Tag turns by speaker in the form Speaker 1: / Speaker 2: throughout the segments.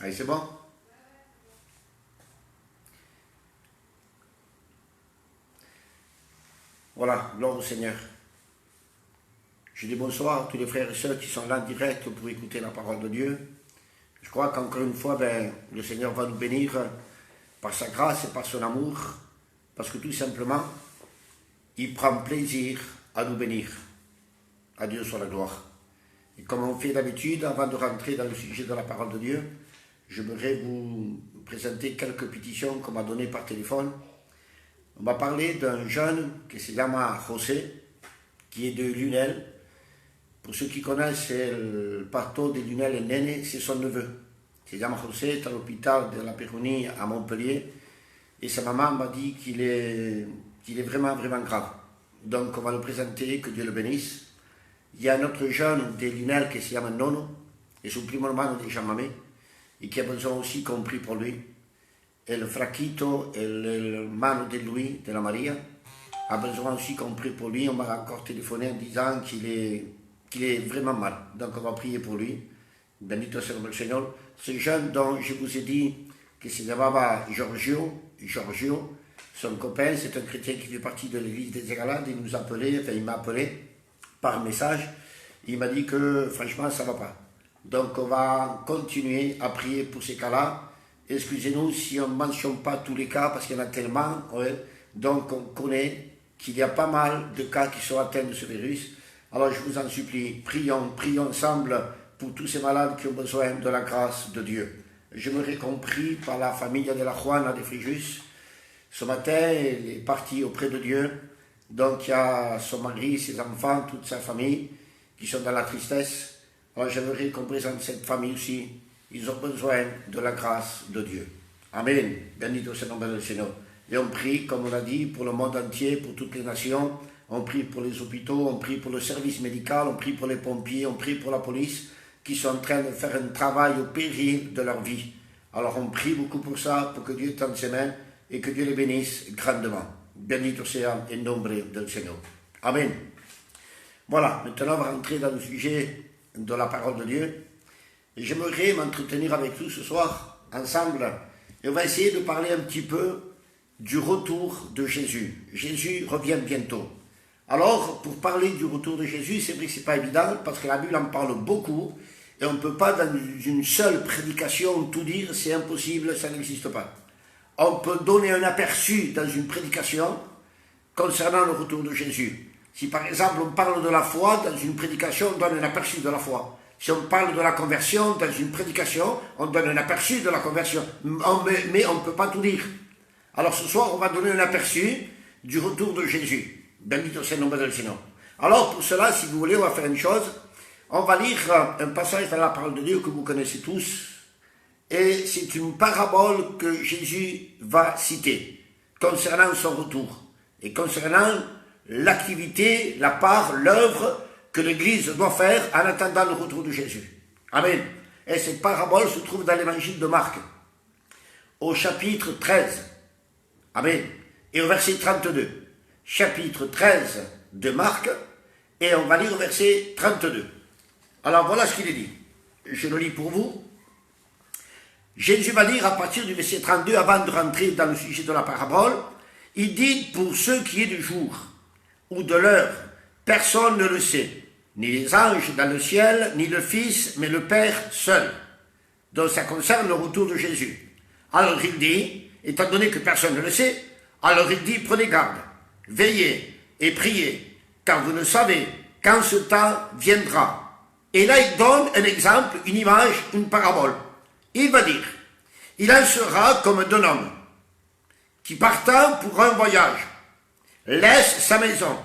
Speaker 1: Allez, c'est bon? Voilà, gloire au Seigneur. Je dis bonsoir à tous les frères et sœurs qui sont là en direct pour écouter la parole de Dieu. Je crois qu'encore une fois, le Seigneur va nous bénir par sa grâce et par son amour, parce que tout simplement, il prend plaisir à nous bénir. À Dieu soit la gloire. Et comme on fait d'habitude, avant de rentrer dans le sujet de la parole de Dieu, j'aimerais vous présenter quelques pétitions qu'on m'a données par téléphone. On m'a parlé d'un jeune qui se llama José, qui est de Lunel. Pour ceux qui connaissent, c'est le pasteur de Lunel et Nene, c'est son neveu. Il se llama José, est à l'hôpital de la Péronie à Montpellier. Et sa maman m'a dit qu'il est vraiment, vraiment grave. Donc on va le présenter, que Dieu le bénisse. Il y a un autre jeune de Lunel qui se llama Nono, et son primo hermano de Chamamé, et qui a besoin aussi qu'on prie pour lui. Et le Fraquito, et le mano de Louis, de la Maria, a besoin aussi qu'on prie pour lui. On m'a encore téléphoné en disant qu'il est vraiment mal. Donc on va prier pour lui. Bendito sea el Señor. Ce jeune dont je vous ai dit que se llamaba Giorgio, son copain, c'est un chrétien qui fait partie de l'église des Égalades. Il nous appelait, il m'a appelé par message. Il m'a dit que franchement ça ne va pas. Donc on va continuer à prier pour ces cas-là. Excusez-nous si on ne mentionne pas tous les cas, parce qu'il y en a tellement. Ouais. Donc on connaît qu'il y a pas mal de cas qui sont atteints de ce virus. Alors je vous en supplie, prions ensemble pour tous ces malades qui ont besoin de la grâce de Dieu. J'aimerais qu'on prie par la famille de la Juana de Fréjus. Ce matin, elle est partie auprès de Dieu. Donc il y a son mari, ses enfants, toute sa famille qui sont dans la tristesse. Alors j'aimerais qu'on présente cette famille aussi. Ils ont besoin de la grâce de Dieu. Amen. Bendito sea el nombre del Señor. Et on prie, comme on l'a dit, pour le monde entier, pour toutes les nations. On prie pour les hôpitaux, on prie pour le service médical, on prie pour les pompiers, on prie pour la police, qui sont en train de faire un travail au péril de leur vie. Alors on prie beaucoup pour ça, pour que Dieu tende ses mains et que Dieu les bénisse grandement. Bendito sea el nombre del Señor. Amen. Voilà, maintenant on va rentrer dans le sujet de la parole de Dieu. Et j'aimerais m'entretenir avec vous ce soir, ensemble, et on va essayer de parler un petit peu du retour de Jésus. Jésus revient bientôt. Alors, pour parler du retour de Jésus, c'est vrai que ce n'est pas évident, parce que la Bible en parle beaucoup, et on ne peut pas, dans une seule prédication, tout dire, c'est impossible, ça n'existe pas. On peut donner un aperçu dans une prédication concernant le retour de Jésus. Si par exemple on parle de la foi, dans une prédication, on donne un aperçu de la foi. Si on parle de la conversion, dans une prédication, on donne un aperçu de la conversion. Mais on ne peut pas tout dire. Alors ce soir, on va donner un aperçu du retour de Jésus. Bendito sea el nombre del Señor. Alors pour cela, si vous voulez, on va faire une chose. On va lire un passage dans la parole de Dieu que vous connaissez tous. Et c'est une parabole que Jésus va citer concernant son retour. Et concernant l'activité, la part, l'œuvre que l'Église doit faire en attendant le retour de Jésus. Amen. Et cette parabole se trouve dans l'évangile de Marc, au chapitre 13. Amen. Et au verset 32. Chapitre 13 de Marc, et on va lire au verset 32. Alors voilà ce qu'il est dit. Je le lis pour vous. Jésus va dire à partir du verset 32, avant de rentrer dans le sujet de la parabole, il dit, pour ce qui est du jour ou de l'heure, personne ne le sait. Ni les anges dans le ciel, ni le Fils, mais le Père seul. Donc ça concerne le retour de Jésus. Alors il dit, étant donné que personne ne le sait, alors il dit, prenez garde, veillez et priez, car vous ne savez quand ce temps viendra. Et là il donne un exemple, une image, une parabole. Il va dire, il en sera comme d'un homme qui partant pour un voyage, laisse sa maison,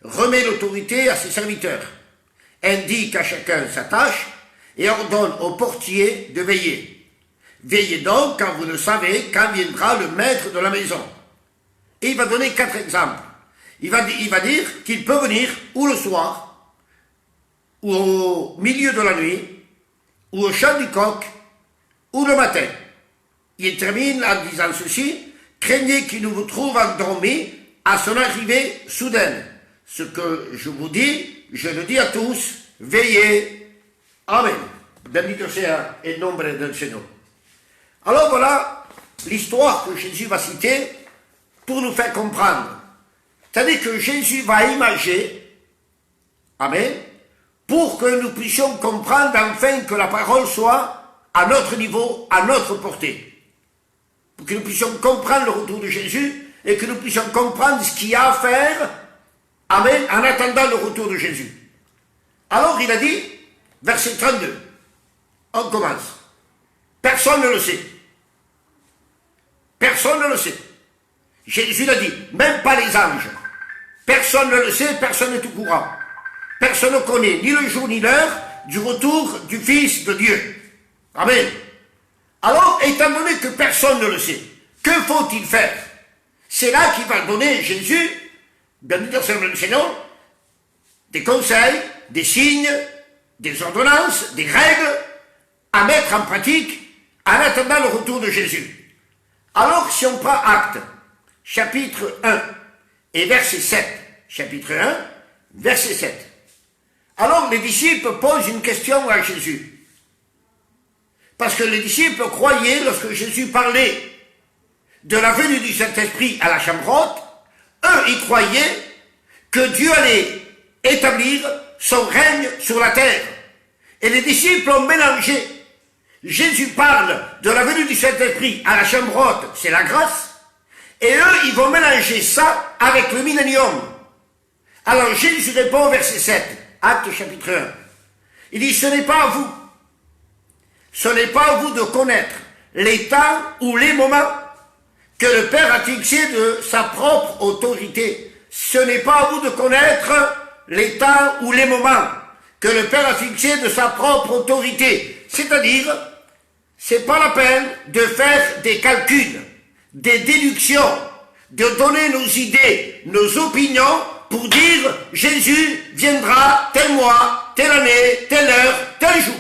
Speaker 1: remet l'autorité à ses serviteurs, indique à chacun sa tâche et ordonne au portier de veiller. Veillez donc quand vous ne savez quand viendra le maître de la maison. Et il va donner 4 exemples. Il va dire qu'il peut venir ou le soir, ou au milieu de la nuit, ou au chant du coq, ou le matin. Il termine en disant ceci, craignez qu'il ne vous trouve endormi à son arrivée soudaine. Ce que je vous dis, je le dis à tous, veillez. Amen. Bendito sea el nombre del Señor. Alors voilà l'histoire que Jésus va citer pour nous faire comprendre. C'est-à-dire que Jésus va imager, amen, pour que nous puissions comprendre enfin que la parole soit à notre niveau, à notre portée. Pour que nous puissions comprendre le retour de Jésus et que nous puissions comprendre ce qu'il y a à faire, amen, en attendant le retour de Jésus. Alors il a dit, verset 32, on commence. Personne ne le sait. Personne ne le sait. Jésus l'a dit, même pas les anges. Personne ne le sait, personne n'est au courant. Personne ne connaît ni le jour ni l'heure du retour du Fils de Dieu. Amen. Alors, étant donné que personne ne le sait, que faut-il faire? C'est là qu'il va donner Jésus, bien dit dans le Seigneur, des conseils, des signes, des ordonnances, des règles à mettre en pratique en attendant le retour de Jésus. Alors, si on prend Actes, chapitre 1 et verset 7, chapitre 1, verset 7. Alors, les disciples posent une question à Jésus. Parce que les disciples croyaient, lorsque Jésus parlait de la venue du Saint-Esprit à la chambre haute, eux, ils croyaient que Dieu allait établir son règne sur la terre. Et les disciples ont mélangé. Jésus parle de la venue du Saint-Esprit à la chambre haute, c'est la grâce, et eux, ils vont mélanger ça avec le millénium. Alors Jésus répond au verset 7, Acte chapitre 1. Il dit, ce n'est pas à vous de connaître les temps ou les moments que le Père a fixé de sa propre autorité. Ce n'est pas à vous de connaître les temps ou les moments que le Père a fixé de sa propre autorité. C'est-à-dire, c'est pas la peine de faire des calculs, des déductions, de donner nos idées, nos opinions pour dire Jésus viendra tel mois, telle année, telle heure, tel jour.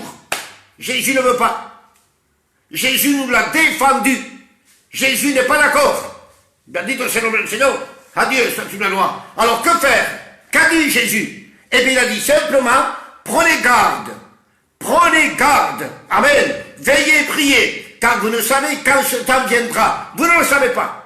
Speaker 1: Jésus ne veut pas. Jésus nous l'a défendu. Jésus n'est pas d'accord. Bien dit au Seigneur, adieu, c'est une loi. Alors que faire? Qu'a dit Jésus? Eh bien il a dit simplement, prenez garde. Prenez garde. Amen. Veillez et priez, car vous ne savez quand ce temps viendra. Vous ne le savez pas.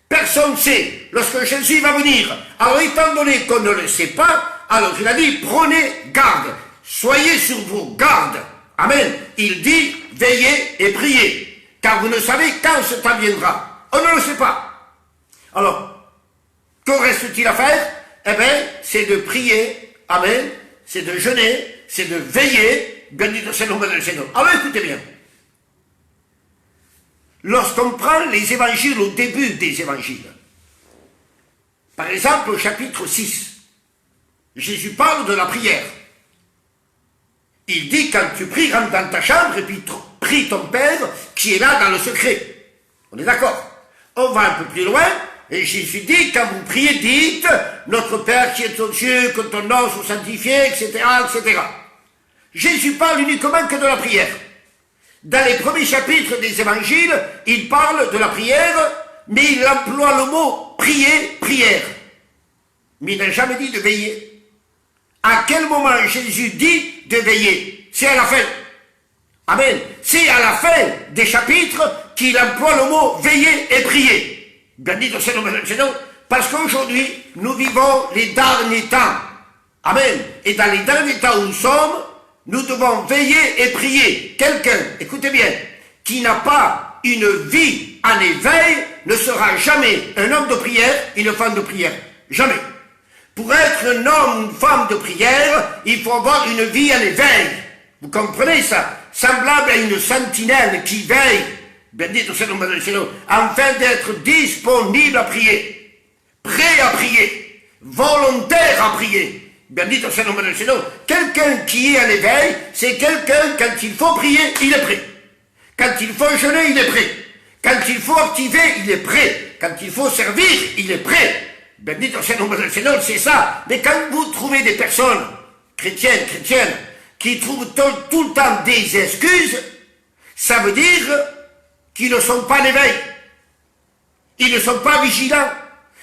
Speaker 1: Personne ne sait lorsque Jésus va venir. Alors étant donné qu'on ne le sait pas, alors il a dit, prenez garde. Soyez sur vos gardes. Amen. Il dit, veillez et priez, car vous ne savez quand ce temps viendra. On ne le sait pas. Alors, que reste-t-il à faire? Eh bien, c'est de prier. Amen. C'est de jeûner, c'est de veiller. Bien dit, c'est le nom du Seigneur. Alors écoutez bien. Lorsqu'on prend les évangiles au début des évangiles, par exemple au chapitre 6, Jésus parle de la prière. Il dit, quand tu pries, rentre dans ta chambre et puis prie ton Père qui est là dans le secret. On est d'accord? On va un peu plus loin et Jésus dit, quand vous priez, dites, notre Père qui est aux cieux, que ton nom soit sanctifié, etc., etc. Jésus parle uniquement que de la prière. Dans les premiers chapitres des évangiles, il parle de la prière, mais il emploie le mot prier, prière. Mais il n'a jamais dit de veiller. À quel moment Jésus dit de veiller? C'est à la fin. Amen. C'est à la fin des chapitres qu'il emploie le mot veiller et prier. Bien dit au Seigneur, parce qu'aujourd'hui, nous vivons les derniers temps. Amen. Et dans les derniers temps où nous sommes, nous devons veiller et prier. Quelqu'un, écoutez bien, qui n'a pas une vie en éveil ne sera jamais un homme de prière, une femme de prière. Jamais. Pour être un homme ou une femme de prière, il faut avoir une vie en éveil. Vous comprenez ça? Semblable à une sentinelle qui veille, bien dit au Seigneur, afin d'être disponible à prier, prêt à prier, volontaire à prier. Bien dit au Seigneur, quelqu'un qui est à l'éveil, c'est quelqu'un, quand il faut prier, il est prêt. Quand il faut jeûner, il est prêt. Quand il faut activer, il est prêt. Quand il faut servir, il est prêt. Bien dit au Seigneur, c'est ça. Mais quand vous trouvez des personnes, chrétiennes, qui trouvent tout le temps des excuses, ça veut dire qu'ils ne sont pas en éveil. Ils ne sont pas vigilants.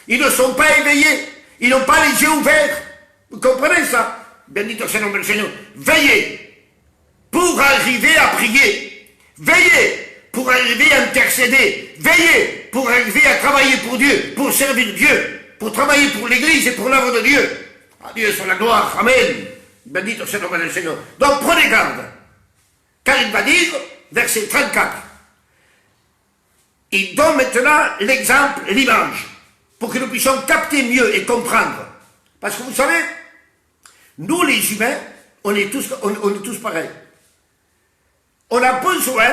Speaker 1: Ils ne sont pas éveillés. Ils n'ont pas les yeux ouverts. Vous comprenez ça? Bendito sea le Seigneur. Veillez pour arriver à prier. Veillez pour arriver à intercéder, veillez pour arriver à travailler pour Dieu, pour servir Dieu, pour travailler pour l'Église et pour l'œuvre de Dieu. À Dieu soit la gloire, amen. Bendit soit le nom du Seigneur. Donc prenez garde, car il va dire, verset 34, il donne maintenant l'exemple, l'image, pour que nous puissions capter mieux et comprendre. Parce que vous savez, nous les humains, on est tous pareils. On a besoin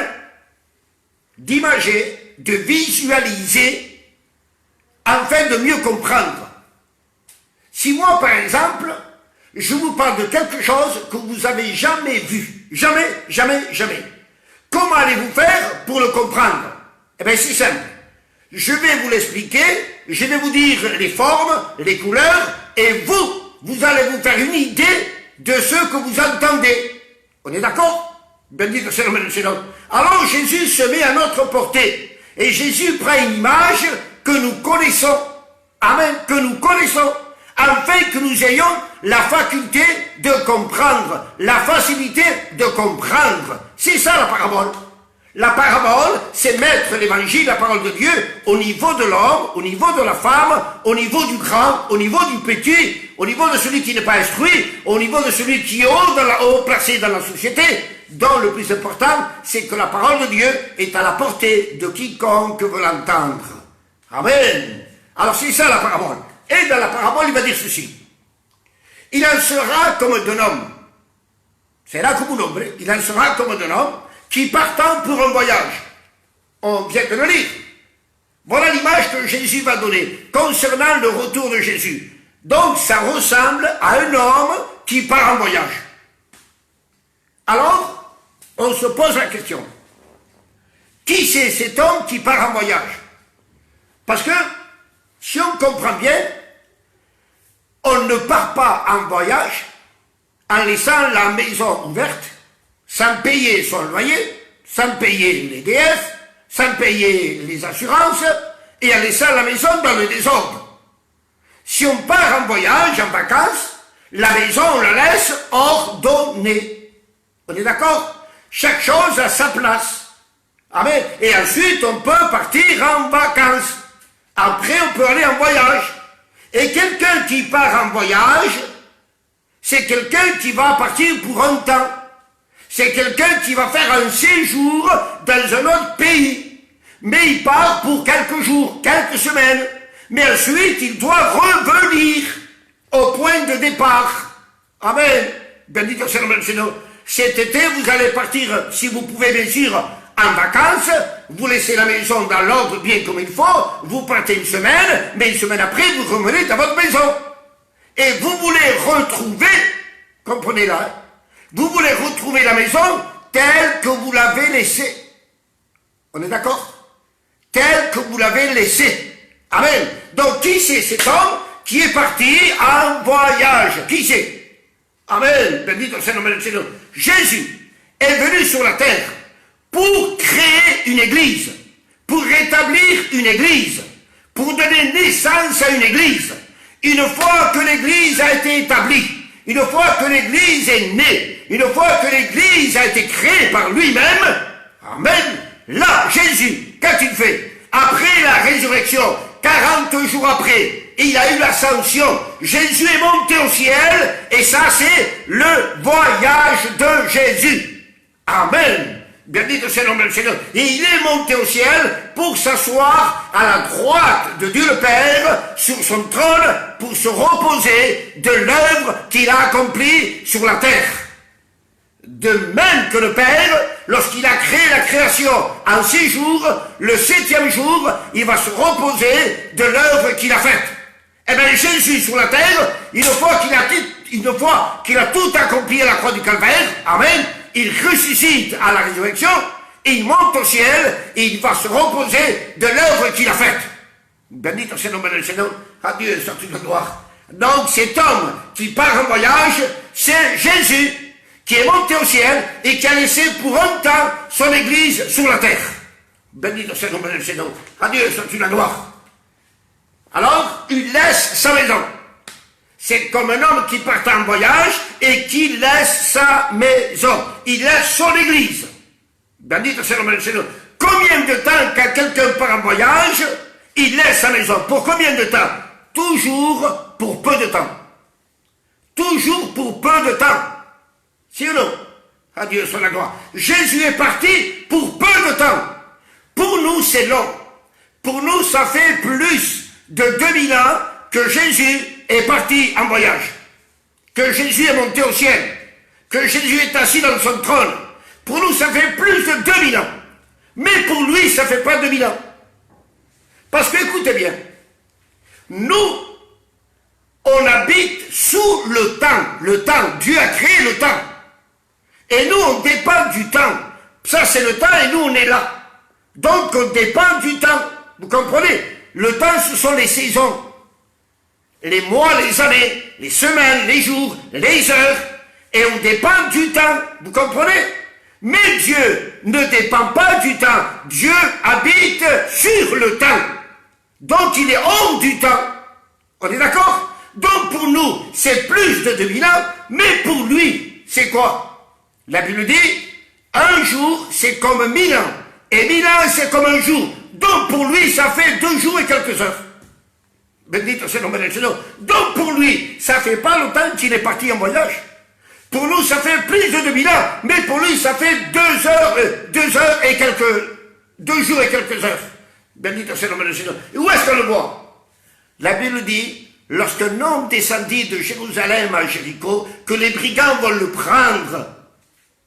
Speaker 1: d'imager, de visualiser, afin de mieux comprendre. Si moi, par exemple, je vous parle de quelque chose que vous n'avez jamais vu, jamais, comment allez-vous faire pour le comprendre? Eh bien, c'est simple. Je vais vous l'expliquer, je vais vous dire les formes, les couleurs, et vous allez vous faire une idée de ce que vous entendez. On est d'accord? Bendit soit le nom du Seigneur. Alors Jésus se met à notre portée, et Jésus prend une image que nous connaissons, amen, que nous connaissons, afin que nous ayons la faculté de comprendre, la facilité de comprendre. C'est ça la parabole. La parabole, c'est mettre l'évangile, la parole de Dieu, au niveau de l'homme, au niveau de la femme, au niveau du grand, au niveau du petit, au niveau de celui qui n'est pas instruit, au niveau de celui qui est haut placé dans la société, dont le plus important, c'est que la parole de Dieu est à la portée de quiconque veut l'entendre. Amen. Alors c'est ça la parabole. Et dans la parabole, il va dire ceci. Il en sera comme d'un homme. C'est là comme un homme. Il en sera comme d'un homme qui partant pour un voyage. On vient de le lire. Voilà l'image que Jésus va donner concernant le retour de Jésus. Donc ça ressemble à un homme qui part en voyage. Alors, on se pose la question. Qui c'est cet homme qui part en voyage? Parce que, si on comprend bien, on ne part pas en voyage en laissant la maison ouverte, sans payer son loyer, sans payer les DF, sans payer les assurances, et en laissant la maison dans le désordre. Si on part en voyage, en vacances, la maison, on la laisse ordonnée. On est d'accord? Chaque chose a sa place. Amen. Et ensuite, on peut partir en vacances. Après, on peut aller en voyage. Et quelqu'un qui part en voyage, c'est quelqu'un qui va partir pour un temps. C'est quelqu'un qui va faire un séjour dans un autre pays. Mais il part pour quelques jours, quelques semaines. Mais ensuite, il doit revenir au point de départ. Amen. Bendit soit le nom du Seigneur. Cet été, vous allez partir, si vous pouvez bien sûr, en vacances, vous laissez la maison dans l'ordre bien comme il faut, vous partez une semaine, mais une semaine après, vous revenez dans votre maison. Et vous voulez retrouver, comprenez là, vous voulez retrouver la maison telle que vous l'avez laissée. On est d'accord? Telle que vous l'avez laissée. Amen. Donc qui c'est cet homme qui est parti en voyage? Qui c'est? Amen. Bendit soit le nom du Seigneur. Jésus est venu sur la terre pour créer une église, pour rétablir une église, pour donner naissance à une église. Une fois que l'église a été établie, une fois que l'église est née, une fois que l'église a été créée par lui-même, amen, là, Jésus, qu'a-t-il fait? Après la résurrection, 40 jours après, il a eu l'ascension, Jésus est monté au ciel, et ça c'est le voyage de Jésus. Amen. Bendit soit le nom du Seigneur. Et il est monté au ciel pour s'asseoir à la droite de Dieu le Père sur son trône pour se reposer de l'œuvre qu'il a accomplie sur la terre. De même que le Père, lorsqu'il a créé la création en 6 jours, le 7e jour, il va se reposer de l'œuvre qu'il a faite. Eh bien, Jésus sur la terre, une fois qu'il a tout accompli à la croix du Calvaire, amen, il ressuscite à la résurrection, il monte au ciel, et il va se reposer de l'œuvre qu'il a faite. Bendit soit le nom du Seigneur, à Dieu soit toute la gloire. Donc cet homme qui part en voyage, c'est Jésus, qui est monté au ciel, et qui a laissé pour un temps son église sur la terre. Bendit soit le nom du Seigneur, à Dieu soit toute la gloire. Alors, il laisse sa maison. C'est comme un homme qui part en voyage et qui laisse sa maison. Il laisse son église. Bendit soit le nom du Seigneur. Comme combien de temps quand quelqu'un part en voyage, il laisse sa maison? Pour combien de temps? Toujours pour peu de temps. Toujours pour peu de temps. Si ou non? À Dieu soit la gloire. Jésus est parti pour peu de temps. Pour nous, c'est long. Pour nous, ça fait plus de 2000 ans que Jésus est parti en voyage. Que Jésus est monté au ciel. Que Jésus est assis dans son trône. Pour nous, ça fait plus de 2000 ans. Mais pour lui, ça ne fait pas 2000 ans. Parce que, écoutez bien, nous, on habite sous le temps. Le temps, Dieu a créé le temps. Et nous, on dépend du temps. Ça, c'est le temps et nous, on est là. Donc, on dépend du temps. Vous comprenez? Le temps, ce sont les saisons. Les mois, les années, les semaines, les jours, les heures. Et on dépend du temps. Vous comprenez? Mais Dieu ne dépend pas du temps. Dieu habite sur le temps. Donc, il est hors du temps. On est d'accord? Donc, pour nous, c'est plus de 2000 ans. Mais pour lui, c'est quoi? La Bible dit, un jour, c'est comme 1000 ans. Et 1000 ans, c'est comme un jour. Donc, pour lui, ça fait 2 jours et quelques heures. Bendito c'est le nom del Seigneur. Donc, pour lui, ça fait pas longtemps qu'il est parti en voyage. Pour nous, ça fait plus de 2000 ans. Mais pour lui, ça fait 2 heures et quelques... 2 jours et quelques heures. Bendito c'est le nom del Seigneur. Et où est-ce qu'on le voit? La Bible dit, lorsqu'un homme descendit de Jérusalem à Jéricho, que les brigands vont le prendre.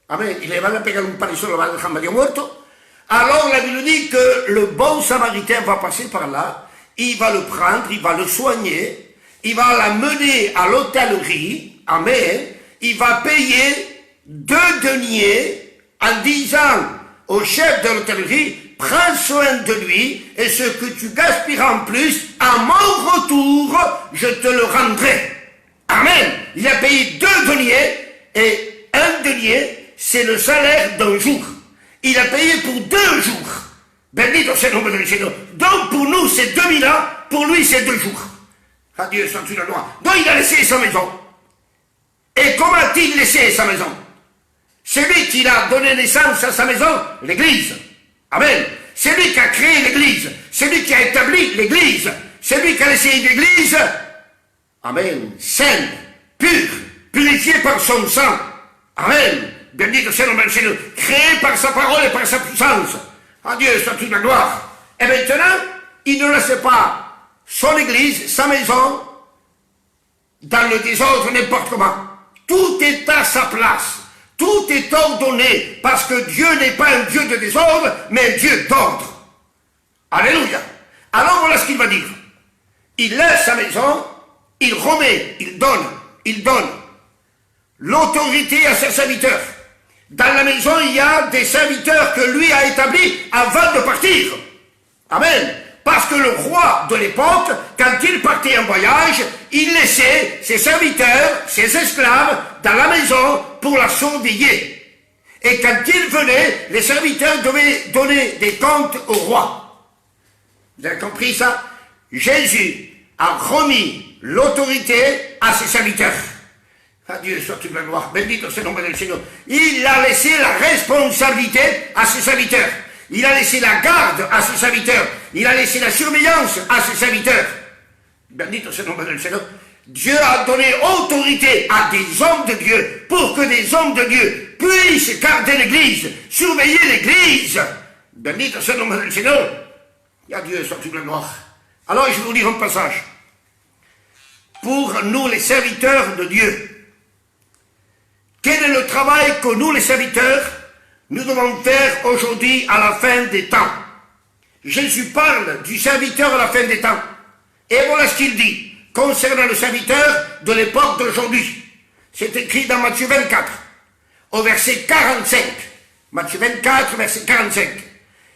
Speaker 1: Amen. Il va pegar un palizón, lo va a dejar medio muerto. Alors la Bible dit que le bon samaritain va passer par là, il va le prendre, il va le soigner, il va l'amener à l'hôtellerie, amen, il va payer 2 deniers en disant au chef de l'hôtellerie, prends soin de lui et ce que tu gaspilleras en plus, à mon retour, je te le rendrai. Amen. Il a payé 2 deniers et 1 denier, c'est le salaire d'un jour. Il a payé pour 2 jours. Bendito c'est le nom du Seigneur. Donc pour nous, c'est 2000 ans. Pour lui, c'est 2 jours. Adieu, soit la loi. Donc il a laissé sa maison. Et comment a-t-il laissé sa maison? C'est lui qui a donné naissance à sa maison, l'Église. Amen. C'est lui qui a créé l'Église. C'est lui qui a établi l'Église. C'est lui qui a laissé une Église, amen, saine, pure, purifiée par son sang. Amen. Bendito c'est le nom du Seigneur, créé par sa parole et par sa puissance. À Dieu soit toute la gloire. Et maintenant, il ne laisse pas son église, sa maison, dans le désordre n'importe comment. Tout est à sa place. Tout est ordonné, parce que Dieu n'est pas un Dieu de désordre, mais un Dieu d'ordre. Alléluia. Alors voilà ce qu'il va dire. Il laisse sa maison, il remet, il donne l'autorité à ses serviteurs. Dans la maison, il y a des serviteurs que lui a établis avant de partir. Amen. Parce que le roi de l'époque, quand il partait en voyage, il laissait ses serviteurs, ses esclaves, dans la maison pour la surveiller. Et quand il venait, les serviteurs devaient donner des comptes au roi. Vous avez compris ça? Jésus a remis l'autorité à ses serviteurs. Adieu soit toute la gloire. Bendito c'est le nom du Seigneur. Il a laissé la responsabilité à ses serviteurs. Il a laissé la garde à ses serviteurs. Il a laissé la surveillance à ses serviteurs. Bendito c'est le nom du Seigneur. Dieu a donné autorité à des hommes de Dieu pour que des hommes de Dieu puissent garder l'Église, surveiller l'Église. Bendito c'est le nom du Seigneur. Et Adieu soit toute la gloire. Alors je vais vous lire un passage. Pour nous les serviteurs de Dieu, quel est le travail que nous, les serviteurs, nous devons faire aujourd'hui à la fin des temps? Jésus parle du serviteur à la fin des temps. Et voilà ce qu'il dit concernant le serviteur de l'époque d'aujourd'hui. C'est écrit dans Matthieu 24, au verset 45. Matthieu 24, verset 45.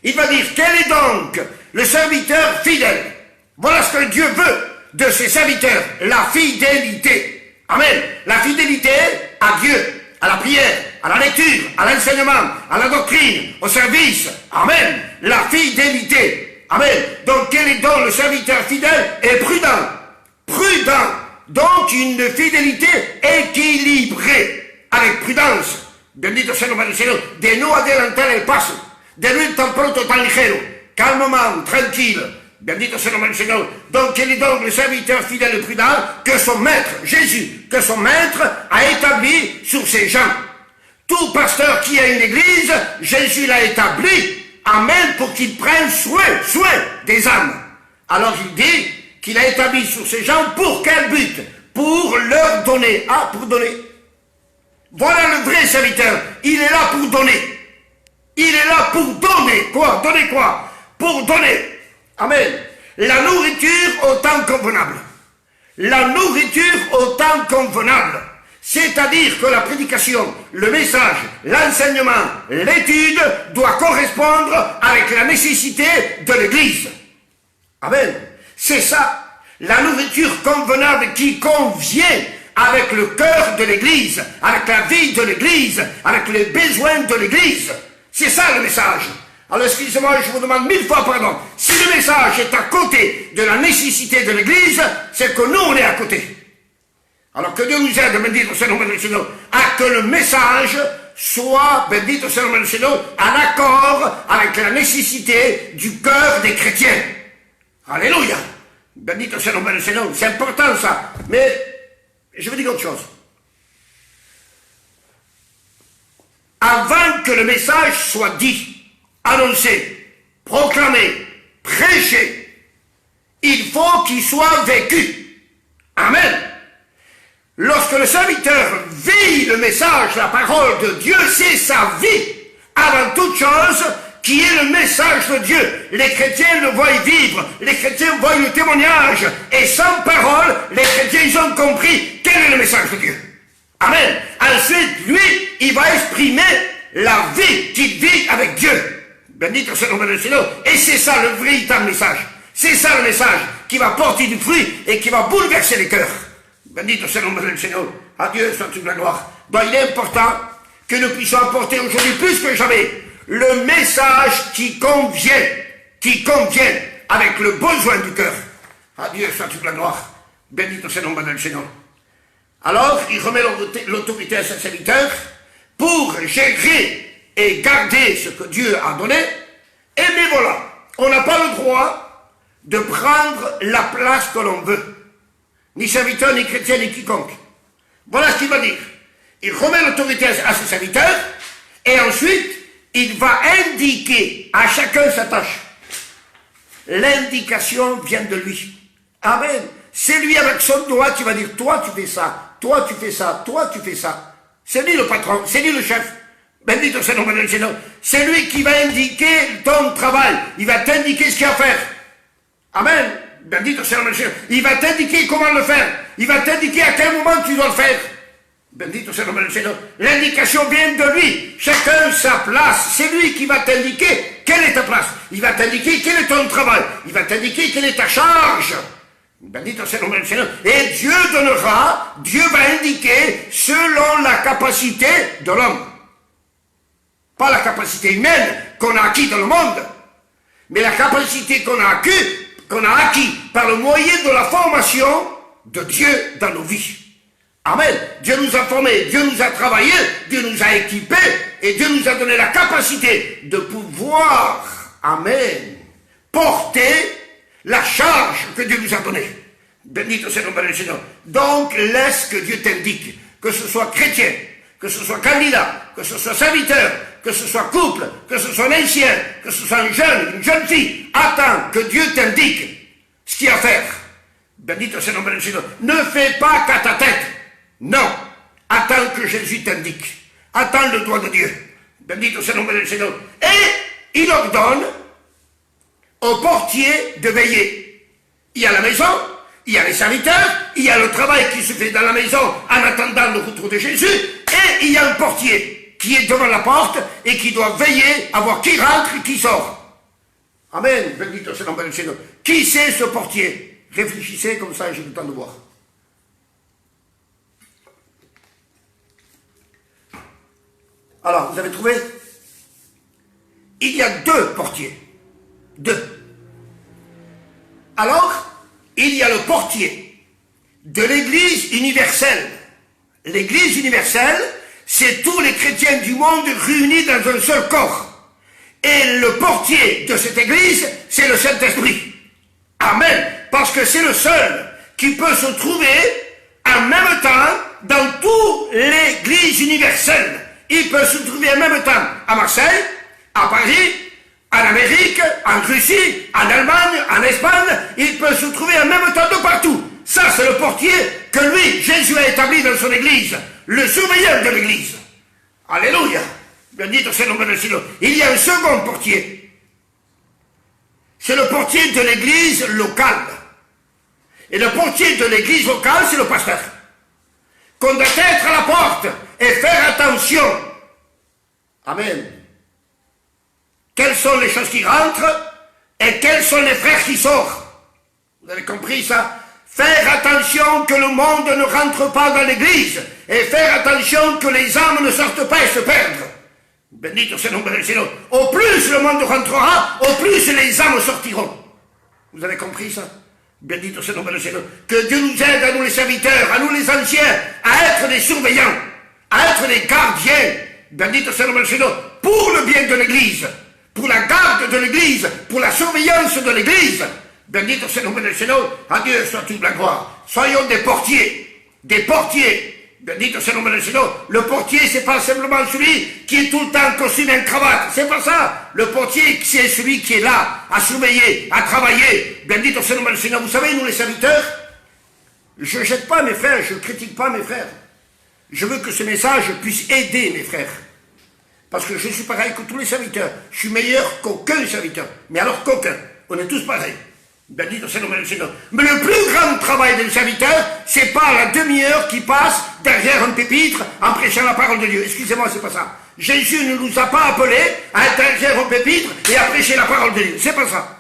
Speaker 1: Il va dire, quel est donc le serviteur fidèle? Voilà ce que Dieu veut de ses serviteurs, la fidélité. Amen. La fidélité à Dieu, à la prière, à la lecture, à l'enseignement, à la doctrine, au service. Amen. La fidélité. Amen. Donc, quel est donc le serviteur fidèle et prudent? Prudent. Donc, une fidélité équilibrée, avec prudence. Bendito sea el nombre del Señor. De no adelantar el paso, de lui tan pronto, tan ligero, calmement, tranquille. Bendito sea el nombre del Señor. Donc, quel est donc le serviteur fidèle et prudent que son maître, Jésus, que son maître a établi sur ses gens. Tout pasteur qui a une église, Jésus l'a établi, amen, pour qu'il prenne soin des âmes. Alors il dit qu'il a établi sur ses gens pour quel but? Pour leur donner. Ah, pour donner. Voilà le vrai serviteur. Il est là pour donner. Il est là pour donner. Quoi? Donner quoi? Pour donner. Amen. La nourriture au temps convenable. La nourriture au temps convenable. C'est-à-dire que la prédication, le message, l'enseignement, l'étude doit correspondre avec la nécessité de l'Église. Amen. C'est ça. La nourriture convenable qui convient avec le cœur de l'Église, avec la vie de l'Église, avec les besoins de l'Église. C'est ça le message. Alors excusez-moi, je vous demande 1000 fois pardon. Si le message est à côté de la nécessité de l'Église, c'est que nous on est à côté. Alors que Dieu nous aide, bendito sea el nombre del Señor, à que le message soit, bendito sea el nombre del Señor, en accord avec la nécessité du cœur des chrétiens. Alléluia. Bendito sea el nombre del Señor. C'est important ça. Mais je veux dire autre chose. Avant que le message soit dit, annoncé, proclamé, prêché, il faut qu'il soit vécu. Amen. Lorsque le serviteur vit le message, la parole de Dieu, c'est sa vie, avant toute chose, qui est le message de Dieu. Les chrétiens le voient vivre, les chrétiens voient le témoignage, et sans parole, les chrétiens, ils ont compris quel est le message de Dieu. Amen. Ensuite, lui, il va exprimer la vie qu'il vit avec Dieu. Bendito sea el nombre del Señor. Et c'est ça le véritable message. C'est ça le message qui va porter du fruit et qui va bouleverser les cœurs. Bendito sea el nombre del Señor. À Dieu soit toute la gloire. Donc il est important que nous puissions apporter aujourd'hui plus que jamais le message qui convient avec le besoin du cœur. À Dieu soit toute la gloire. Bendito sea el nombre del Señor. Alors, il remet l'autorité à ses serviteurs pour gérer et garder ce que Dieu a donné. Et bien voilà, on n'a pas le droit de prendre la place que l'on veut. Ni serviteur, ni chrétien, ni quiconque. Voilà ce qu'il va dire. Il remet l'autorité à ses serviteurs et ensuite, il va indiquer à chacun sa tâche. L'indication vient de lui. Amen. C'est lui avec son doigt qui va dire, toi tu fais ça, toi tu fais ça, toi tu fais ça. C'est lui le patron, c'est lui le chef. Bendito sea el nombre del Señor. C'est lui qui va indiquer ton travail. Il va t'indiquer ce qu'il y a à faire. Amen. Bendito sea el nombre del Señor. Il va t'indiquer comment le faire. Il va t'indiquer à quel moment tu dois le faire. Bendito sea el nombre del Señor. L'indication vient de lui. Chacun sa place. C'est lui qui va t'indiquer quelle est ta place. Il va t'indiquer quel est ton travail. Il va t'indiquer quelle est ta charge. Bendito sea el nombre del Señor. Et Dieu donnera, Dieu va indiquer selon la capacité de l'homme. Pas la capacité humaine qu'on a acquis dans le monde, mais la capacité qu'on a acquis par le moyen de la formation de Dieu dans nos vies. Amen. Dieu nous a formés, Dieu nous a travaillés, Dieu nous a équipés, et Dieu nous a donné la capacité de pouvoir, amen, porter la charge que Dieu nous a donnée. Bendito sea el nombre del Señor. Donc, laisse que Dieu t'indique, que ce soit chrétien, que ce soit candidat, que ce soit serviteur, que ce soit couple, que ce soit un ancien, que ce soit un jeune, une jeune fille. Attends que Dieu t'indique ce qu'il y a à faire. Bendito sea el nombre del Señor. Ne fais pas qu'à ta tête. Non. Attends que Jésus t'indique. Attends le doigt de Dieu. Bendito sea el nombre del Señor. Et il ordonne au portier de veiller. Il y a la maison, il y a les serviteurs, il y a le travail qui se fait dans la maison en attendant le retour de Jésus, et il y a un portier qui est devant la porte et qui doit veiller à voir qui rentre et qui sort. Amen. Bendito sea el nombre del Señor. Qui c'est ce portier? Réfléchissez comme ça, j'ai le temps de voir. Alors, vous avez trouvé? Il y a deux portiers. Deux. Alors, il y a le portier de l'Église universelle. L'Église universelle, c'est tous les chrétiens du monde réunis dans un seul corps. Et le portier de cette église, c'est le Saint-Esprit. Amen. Parce que c'est le seul qui peut se trouver en même temps dans toute l'église universelle. Il peut se trouver en même temps à Marseille, à Paris, en Amérique, en Russie, en Allemagne, en Espagne. Il peut se trouver en même temps de partout. Ça, c'est le portier que lui, Jésus a établi dans son église. Le surveillant de l'église. Alléluia. Bendito c'est le nom de Seigneur. Il y a un second portier. C'est le portier de l'église locale. Et le portier de l'église locale, c'est le pasteur. Qu'on doit être à la porte et faire attention. Amen. Quelles sont les choses qui rentrent et quels sont les frères qui sortent. Vous avez compris ça? Faire attention que le monde ne rentre pas dans l'église et faire attention que les âmes ne sortent pas et se perdent. Bendito c'est le nom du Seigneur. Au plus le monde rentrera, au plus les âmes sortiront. Vous avez compris ça? Bendito c'est le nom du Seigneur. Que Dieu nous aide, à nous les serviteurs, à nous les anciens, à être des surveillants, à être des gardiens. Bendito c'est le nom du Seigneur. Pour le bien de l'église, pour la garde de l'église, pour la surveillance de l'église. Bendito c'est le nom du Seigneur. À Dieu soit toute la gloire. Soyons des portiers. Des portiers. Bendito c'est le nom du Seigneur. Le portier, c'est pas simplement celui qui est tout le temps costume et cravate. C'est pas ça. Le portier, c'est celui qui est là, à surveiller, à travailler. Bendito c'est le nom du Seigneur. Vous savez, nous les serviteurs, je jette pas mes frères, je critique pas mes frères. Je veux que ce message puisse aider mes frères. Parce que je suis pareil que tous les serviteurs. Je suis meilleur qu'aucun serviteur. Mais alors qu'aucun. On est tous pareils. Bendito c'est le nom du Seigneur. Mais le plus grand travail d'un serviteur, c'est pas la demi-heure qui passe derrière un pupitre en prêchant la parole de Dieu. Excusez-moi, c'est pas ça. Jésus ne nous a pas appelés à être derrière un pupitre et à prêcher la parole de Dieu. C'est pas ça.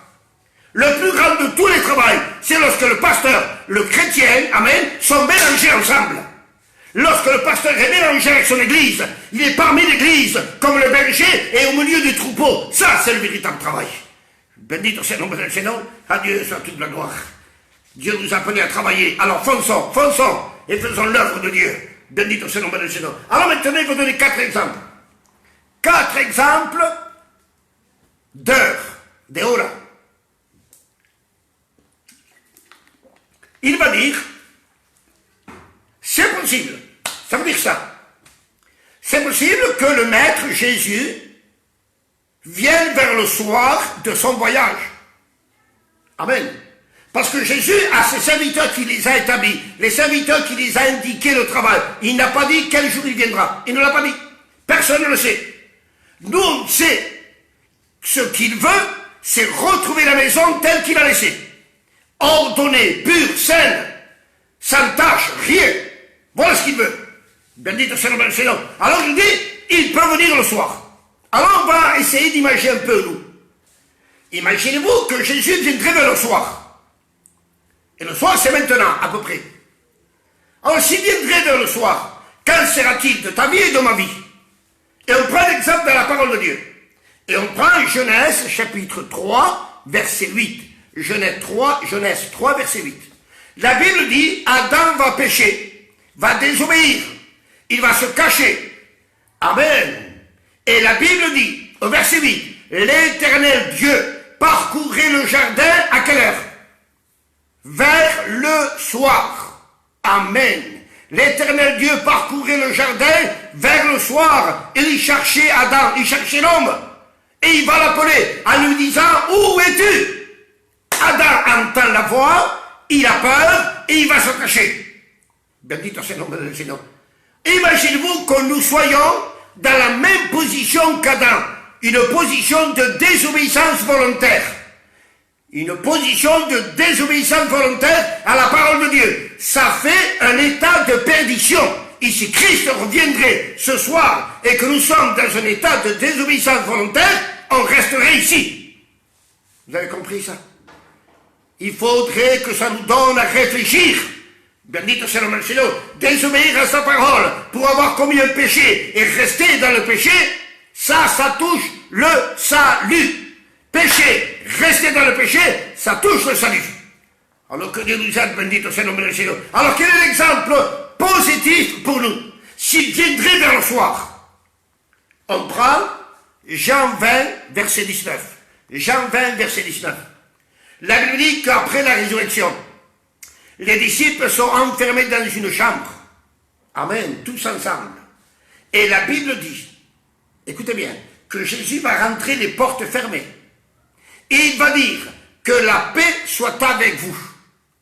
Speaker 1: Le plus grand de tous les travaux, c'est lorsque le pasteur, le chrétien, amen, sont mélangés ensemble. Lorsque le pasteur est mélangé avec son église, il est parmi l'église, comme le berger, et au milieu du troupeau. Ça, c'est le véritable travail. Bendito c'est le nom du Seigneur. À Dieu soit toute la gloire. Dieu nous a appelés à travailler. Alors fonçons, fonçons, et faisons l'œuvre de Dieu. Bendito c'est le nom du Seigneur. Alors maintenant, il va donner 4 exemples. 4 exemples d'heures, de horas. Il va dire, c'est possible. Ça veut dire ça. C'est possible que le Maître Jésus vienne vers le soir de son voyage. Amen. Parce que Jésus a ses serviteurs qui les a établis, les serviteurs qui les a indiqué le travail. Il n'a pas dit quel jour il viendra. Il ne l'a pas dit. Personne ne le sait. Nous, on sait ce qu'il veut, c'est retrouver la maison telle qu'il a laissée. Ordonnée, pure, saine, sans tâche, rien. Voilà ce qu'il veut. Bendito c'est le nom du Seigneur. Alors il dit, il peut venir le soir. Alors on va essayer d'imaginer un peu, nous. Imaginez-vous que Jésus viendrait vers le soir. Et le soir, c'est maintenant, à peu près. Alors s'il viendrait vers le soir, qu'en sera-t-il de ta vie et de ma vie? Et on prend l'exemple de la parole de Dieu. Et on prend Genèse, chapitre 3, verset 8. Genèse 3, verset 8. La Bible dit, Adam va pécher, va désobéir, il va se cacher. Amen. Et la Bible dit, au verset 8, l'Éternel Dieu parcourait le jardin à quelle heure? Vers le soir. Amen. L'Éternel Dieu parcourait le jardin vers le soir et il cherchait Adam, il cherchait l'homme. Et il va l'appeler en lui disant, où es-tu? Adam entend la voix, il a peur et il va se cacher. Bendito c'est le nom du Seigneur. Imaginez-vous que nous soyons dans la même position qu'Adam, une position de désobéissance volontaire. Une position de désobéissance volontaire à la parole de Dieu. Ça fait un état de perdition. Et si Christ reviendrait ce soir et que nous sommes dans un état de désobéissance volontaire, on resterait ici. Vous avez compris ça? Il faudrait que ça nous donne à réfléchir. Bendito c'est le nom du Seigneur. Désobéir à sa parole pour avoir commis un péché et rester dans le péché, ça touche le salut. Péché, rester dans le péché, ça touche le salut. Alors que Dieu nous aide, bendito c'est le nom du Seigneur. Alors quel est l'exemple positif pour nous? S'il viendrait vers le soir, on prend Jean 20, verset 19. Jean 20, verset 19. La Bible dit qu'après la résurrection, les disciples sont enfermés dans une chambre. Amen, tous ensemble. Et la Bible dit, écoutez bien, que Jésus va rentrer les portes fermées. Et il va dire que la paix soit avec vous.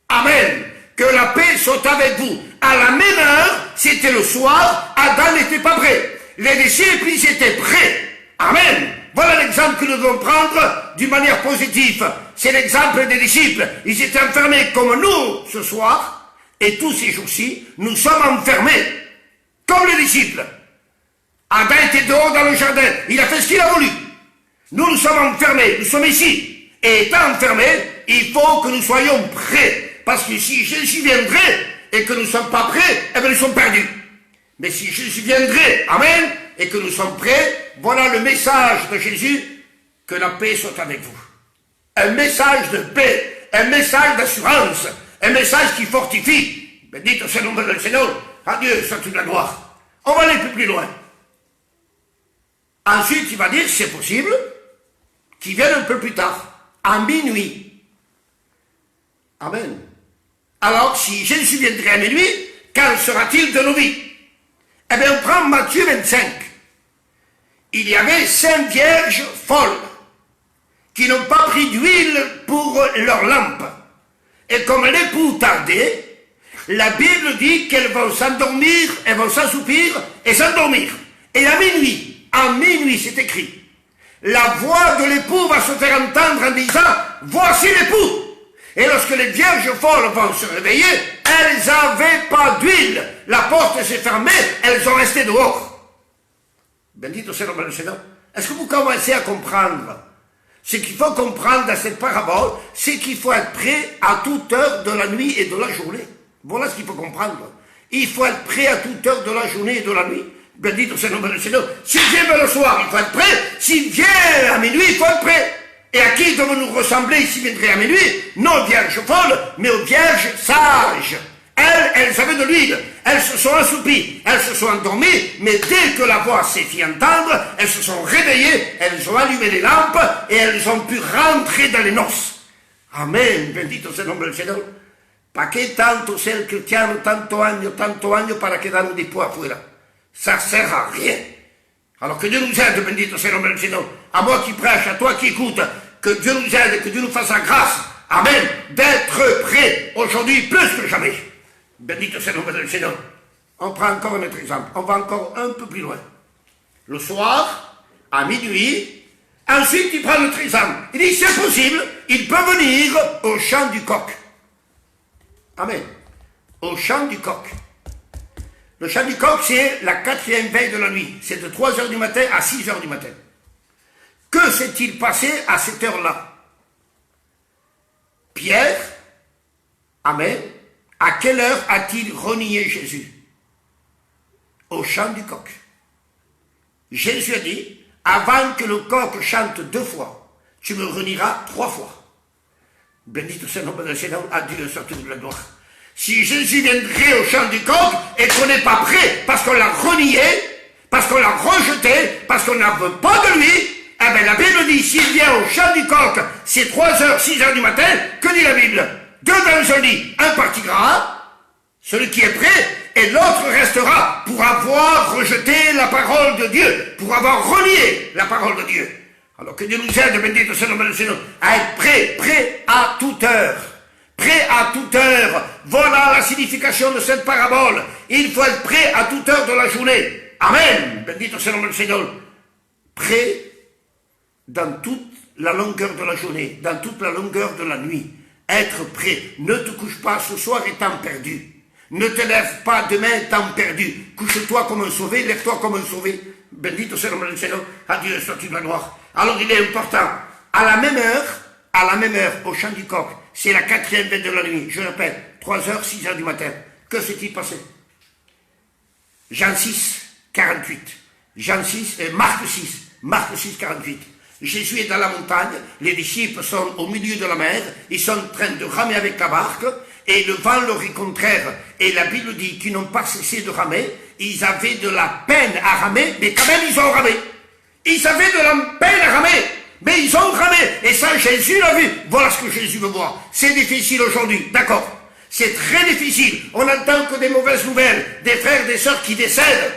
Speaker 1: Amen. Que la paix soit avec vous. À la même heure, c'était le soir, Adam n'était pas prêt. Les disciples, ils étaient prêts. Amen. Voilà l'exemple que nous devons prendre d'une manière positive. C'est l'exemple des disciples. Ils étaient enfermés comme nous ce soir, et tous ces jours-ci, nous sommes enfermés, comme les disciples. Adam était dehors dans le jardin, il a fait ce qu'il a voulu. Nous sommes enfermés, nous sommes ici. Et étant enfermés, il faut que nous soyons prêts. Parce que si Jésus viendrait et que nous ne sommes pas prêts, eh bien nous sommes perdus. Mais si Jésus viendrait, amen, et que nous sommes prêts, voilà le message de Jésus, que la paix soit avec vous. Un message de paix, un message d'assurance, un message qui fortifie. Bendito soit le nom du Seigneur, à Dieu soit toute la gloire. On va aller plus loin. Ensuite, il va dire, c'est possible, qu'il vienne un peu plus tard, à minuit. Amen. Alors, si Jésus viendrait à minuit, qu'en sera-t-il de nos vies? Eh bien, on prend Matthieu 25. Il y avait 5 vierges folles qui n'ont pas pris d'huile pour leur lampe. Et comme l'époux tardait, la Bible dit qu'elles vont s'endormir, elles vont s'assoupir et s'endormir. Et à minuit, c'est écrit, la voix de l'époux va se faire entendre en disant, voici l'époux. Et lorsque les vierges folles vont se réveiller, elles n'avaient pas d'huile. La porte s'est fermée, elles sont restées dehors. Bendito soit le nom du Seigneur. Est-ce que vous commencez à comprendre? Ce qu'il faut comprendre dans cette parabole, c'est qu'il faut être prêt à toute heure de la nuit et de la journée. Voilà ce qu'il faut comprendre. Il faut être prêt à toute heure de la journée et de la nuit. Bendito soit le nom du Seigneur. S'il vient le soir, il faut être prêt. S'il vient à minuit, il faut être prêt. Et à qui devons-nous ressembler s'il viendrait à minuit? Non aux vierges folles, mais aux vierges sages. Elles avaient de l'huile, elles se sont assoupies, elles se sont endormies, mais dès que la voix s'est fait entendre, elles se sont réveillées, elles ont allumé les lampes et elles ont pu rentrer dans les noces. Amen, bendito sea el nombre del Señor. ¿Para qué tanto ser cristiano, tanto año para quedarnos después afuera? Ça sert à rien. Alors que Dieu nous aide, bendito sea el nombre del Señor. À moi qui prêche, à toi qui écoute, que Dieu nous aide, que Dieu nous fasse la grâce, amen, d'être prêts aujourd'hui plus que jamais. Bendito sea el nombre del Señor. On prend encore un autre exemple. On va encore un peu plus loin. Le soir, à minuit, ensuite il prend notre exemple. Il dit, c'est possible, il peut venir au chant du coq. Amen. Au chant du coq. Le chant du coq, c'est la 4e veille de la nuit. C'est de 3h du matin à 6h du matin. Que s'est-il passé à cette heure-là? Pierre, amen, à quelle heure a-t-il renié Jésus? Au chant du coq. Jésus a dit, avant que le coq chante 2 fois, tu me renieras 3 fois. Bendito sea le nom du Seigneur, à Dieu soit toute la gloire. Si Jésus viendrait au chant du coq et qu'on n'est pas prêt parce qu'on l'a renié, parce qu'on l'a rejeté, parce qu'on n'a pas de lui, eh bien la Bible dit, s'il vient au chant du coq, c'est 3h, 6h du matin, que dit la Bible? 2 dans un lit, un partira, celui qui est prêt, et l'autre restera pour avoir rejeté la parole de Dieu, pour avoir renié la parole de Dieu. Alors que Dieu nous aide, bendito sea le nom du Seigneur, à être prêt à toute heure. Prêt à toute heure. Voilà la signification de cette parabole. Il faut être prêt à toute heure de la journée. Amen. Bendito sea le nom du Seigneur. Prêt dans toute la longueur de la journée, dans toute la longueur de la nuit. Être prêt. Ne te couche pas ce soir étant perdu. Ne te lève pas demain étant perdu. Couche-toi comme un sauvé, lève-toi comme un sauvé. Bendito sea le nom du Seigneur. À Dieu soit toute la gloire. Alors il est important. À la même heure, au chant du coq, c'est la 4e veille de la nuit. Je répète, 3h, 6h du matin. Que s'est-il passé? Jean 6, 48. Marc 6, 48. Jésus est dans la montagne, les disciples sont au milieu de la mer, ils sont en train de ramer avec la barque, et le vent leur est contraire. Et la Bible dit qu'ils n'ont pas cessé de ramer, ils avaient de la peine à ramer, mais quand même ils ont ramé. Ils avaient de la peine à ramer, mais ils ont ramé. Et ça, Jésus l'a vu. Voilà ce que Jésus veut voir. C'est difficile aujourd'hui, d'accord. C'est très difficile. On n'entend que des mauvaises nouvelles, des frères, des sœurs qui décèdent,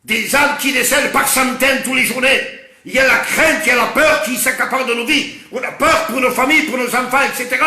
Speaker 1: des âmes qui décèdent par centaines tous les journées. Il y a la crainte, il y a la peur qui s'accapare de nos vies. On a peur pour nos familles, pour nos enfants, etc.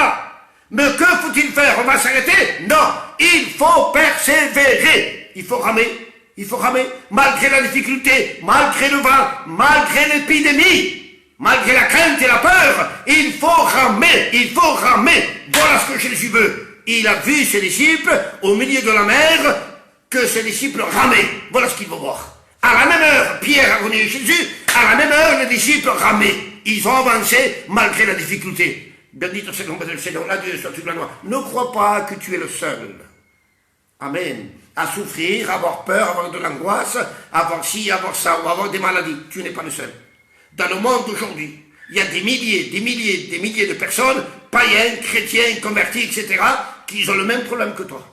Speaker 1: Mais que faut-il faire? On va s'arrêter? Non, il faut persévérer. Il faut ramer. Il faut ramer, malgré la difficulté, malgré le vent, malgré l'épidémie, malgré la crainte et la peur, il faut ramer, il faut ramer. Voilà ce que Jésus veut. Il a vu ses disciples au milieu de la mer, que ses disciples ramaient. Voilà ce qu'il veut voir. À la même heure, Pierre a connu Jésus, à la même heure, les disciples ramaient. Ils ont avancé malgré la difficulté. Bendito soit le nom du Seigneur, la Dieu soit toute la gloire. Ne crois pas que tu es le seul. Amen. À souffrir, avoir peur, avoir de l'angoisse, avoir ci, avoir ça, ou avoir des maladies. Tu n'es pas le seul. Dans le monde d'aujourd'hui, il y a des milliers de personnes, païens, chrétiens, convertis, etc., qui ont le même problème que toi.